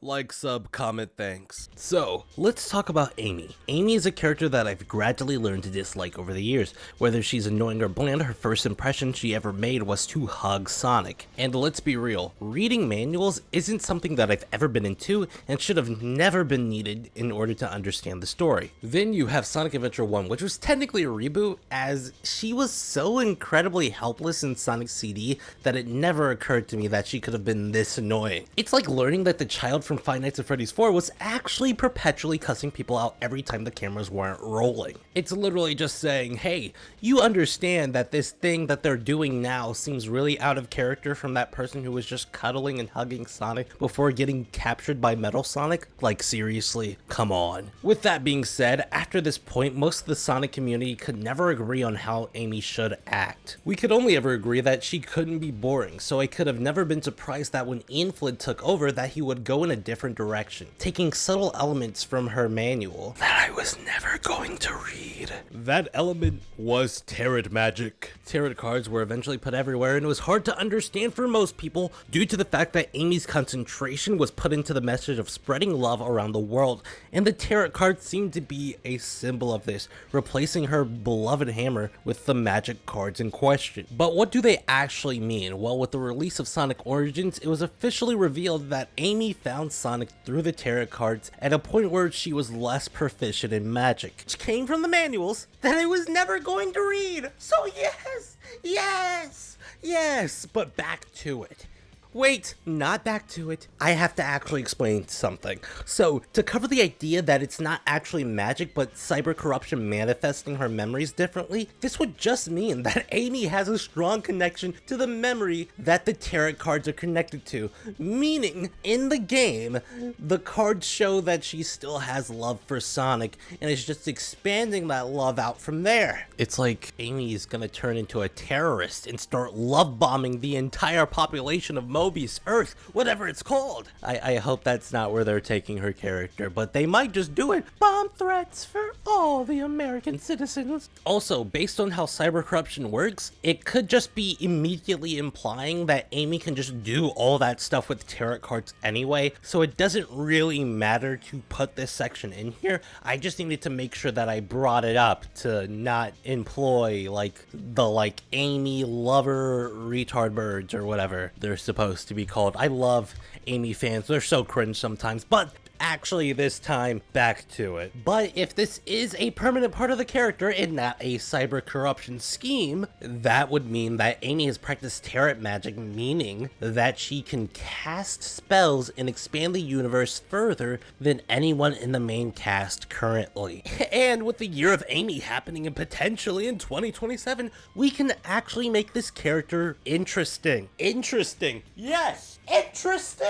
Like, sub, comment, thanks. So, let's talk about Amy. Amy is a character that I've gradually learned to dislike over the years. Whether she's annoying or bland, her first impression she ever made was to hug Sonic. And let's be real, reading manuals isn't something that I've ever been into and should have never been needed in order to understand the story. Then you have Sonic Adventure 1, which was technically a reboot, as she was so incredibly helpless in Sonic CD that it never occurred to me that she could have been this annoying. It's like learning that the child from Five Nights at Freddy's 4 was actually perpetually cussing people out every time the cameras weren't rolling. It's literally just saying, hey, you understand that this thing that they're doing now seems really out of character from that person who was just cuddling and hugging Sonic before getting captured by Metal Sonic? Like, seriously, come on. With that being said, after this point, most of the Sonic community could never agree on how Amy should act. We could only ever agree that she couldn't be boring, so I could have never been surprised that when Ian Flynn took over that he would go in a different direction, taking subtle elements from her manual that I was never going to read. That element was tarot magic. Tarot cards were eventually put everywhere, and it was hard to understand for most people due to the fact that Amy's concentration was put into the message of spreading love around the world, and the tarot cards seemed to be a symbol of this, replacing her beloved hammer with the magic cards in question. But what do they actually mean? Well, with the release of Sonic Origins, it was officially revealed that Amy found Sonic through the tarot cards at a point where she was less proficient in magic, which came from the manuals that I was never going to read. So yes, but back to it. Wait, not back to it. I have to actually explain something. So, to cover the idea that it's not actually magic but cyber corruption manifesting her memories differently, this would just mean that Amy has a strong connection to the memory that the tarot cards are connected to. Meaning, in the game, the cards show that she still has love for Sonic and is just expanding that love out from there. It's like Amy is gonna turn into a terrorist and start love bombing the entire population of Mobius Earth, whatever it's called. I hope that's not where they're taking her character, but they might just do it. Bomb threats for all the American citizens. Also, based on how cyber corruption works, it could just be immediately implying that Amy can just do all that stuff with tarot cards anyway, so it doesn't really matter to put this section in here. I just needed to make sure that I brought it up to not employ the Amy lover retard birds or whatever they're supposed to be called. I love Amy fans, they're so cringe sometimes, but actually this time, back to it. But if this is a permanent part of the character and not a cyber corruption scheme, that would mean that Amy has practiced tarot magic, meaning that she can cast spells and expand the universe further than anyone in the main cast currently. And with the year of Amy happening and potentially in 2027, we can actually make this character interesting. Yes! Interesting!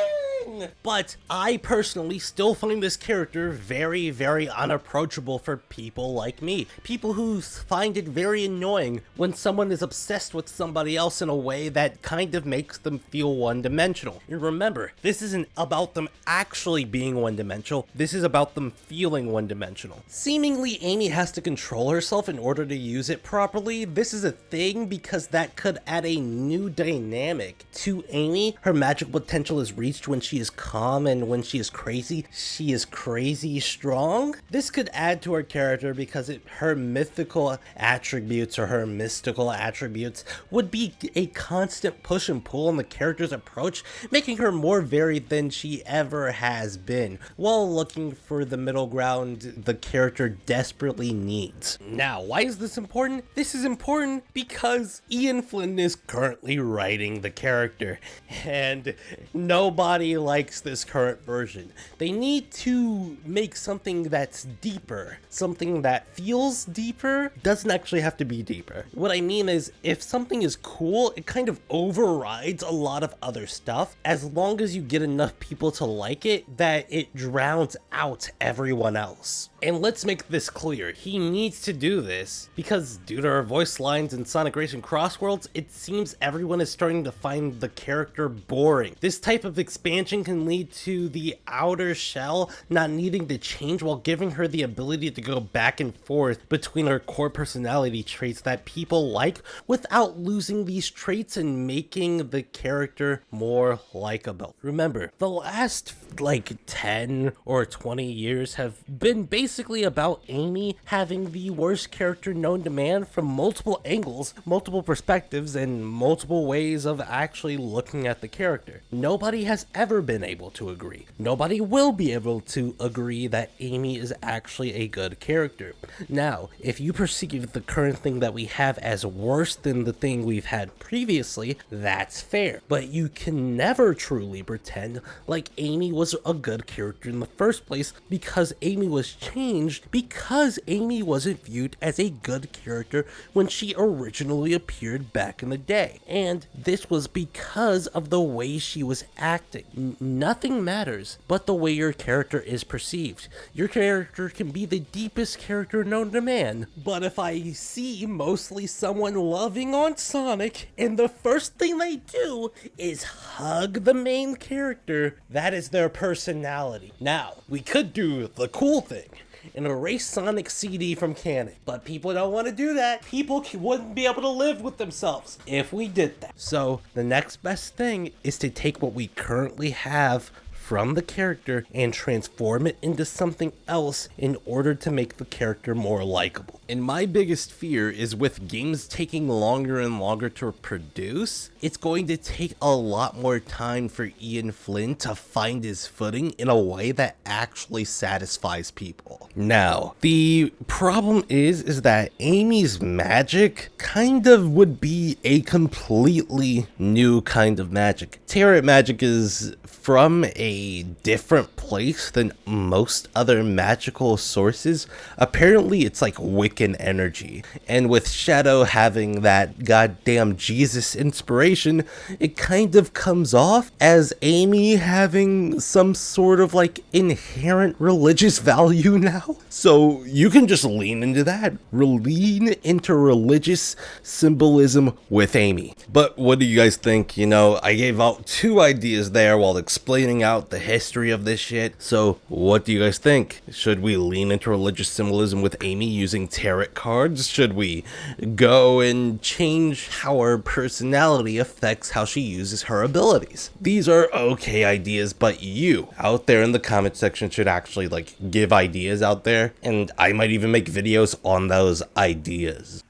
But I personally still find this character very, very unapproachable for people like me. People who find it very annoying when someone is obsessed with somebody else in a way that kind of makes them feel one-dimensional. And remember, this isn't about them actually being one-dimensional, this is about them feeling one-dimensional. Seemingly, Amy has to control herself in order to use it properly. This is a thing because that could add a new dynamic to Amy. Her magical potential is reached when she is calm, and when she is crazy, she is crazy strong. This could add to her character because her mythical attributes or her mystical attributes would be a constant push and pull on the character's approach, making her more varied than she ever has been, while looking for the middle ground the character desperately needs. Now, why is this important? This is important because Ian Flynn is currently writing the character, and nobody likes this current version. They need to make something that's deeper, something that feels deeper, doesn't actually have to be deeper. What I mean is, if something is cool, it kind of overrides a lot of other stuff, as long as you get enough people to like it that it drowns out everyone else. And let's make this clear, he needs to do this because due to her voice lines in Sonic Racing Crossworlds, it seems everyone is starting to find the character boring. This type of expansion can lead to the outer shell, not needing to change, while giving her the ability to go back and forth between her core personality traits that people like without losing these traits and making the character more likable. Remember, the last like 10 or 20 years have been basically about Amy having the worst character known to man from multiple angles, multiple perspectives, and multiple ways of actually looking at the character. Nobody has ever been able to agree. Nobody will be able to agree that Amy is actually a good character. Now, if you perceive the current thing that we have as worse than the thing we've had previously, that's fair. But you can never truly pretend like Amy was a good character in the first place, because Amy was changed because Amy wasn't viewed as a good character when she originally appeared back in the day. And this was because of the way she was acting. Nothing matters but the way your character is perceived. Your character can be the deepest character known to man, but if I see mostly someone loving on Sonic and the first thing they do is hug the main character, that is their personality. Now, we could do the cool thing and erase Sonic CD from canon, but people don't want to do that. People wouldn't be able to live with themselves if we did that. So the next best thing is to take what we currently have from the character and transform it into something else in order to make the character more likable. And my biggest fear is with games taking longer and longer to produce, it's going to take a lot more time for Ian Flynn to find his footing in a way that actually satisfies people. Now, the problem is that Amy's magic kind of would be a completely new kind of magic. Tarot magic is from a different place than most other magical sources. Apparently it's like Wiccan energy, and with Shadow having that goddamn Jesus inspiration, it kind of comes off as Amy having some sort of like inherent religious value now. So you can just lean into that, lean into religious symbolism with Amy. But what do you guys think? You know, I gave out 2 ideas there while explaining out the history of this shit. So what do you guys think? Should we lean into religious symbolism with Amy using tarot cards? Should we go and change how her personality affects how she uses her abilities? These are okay ideas, but you out there in the comment section should actually like give ideas out there, and I might even make videos on those ideas.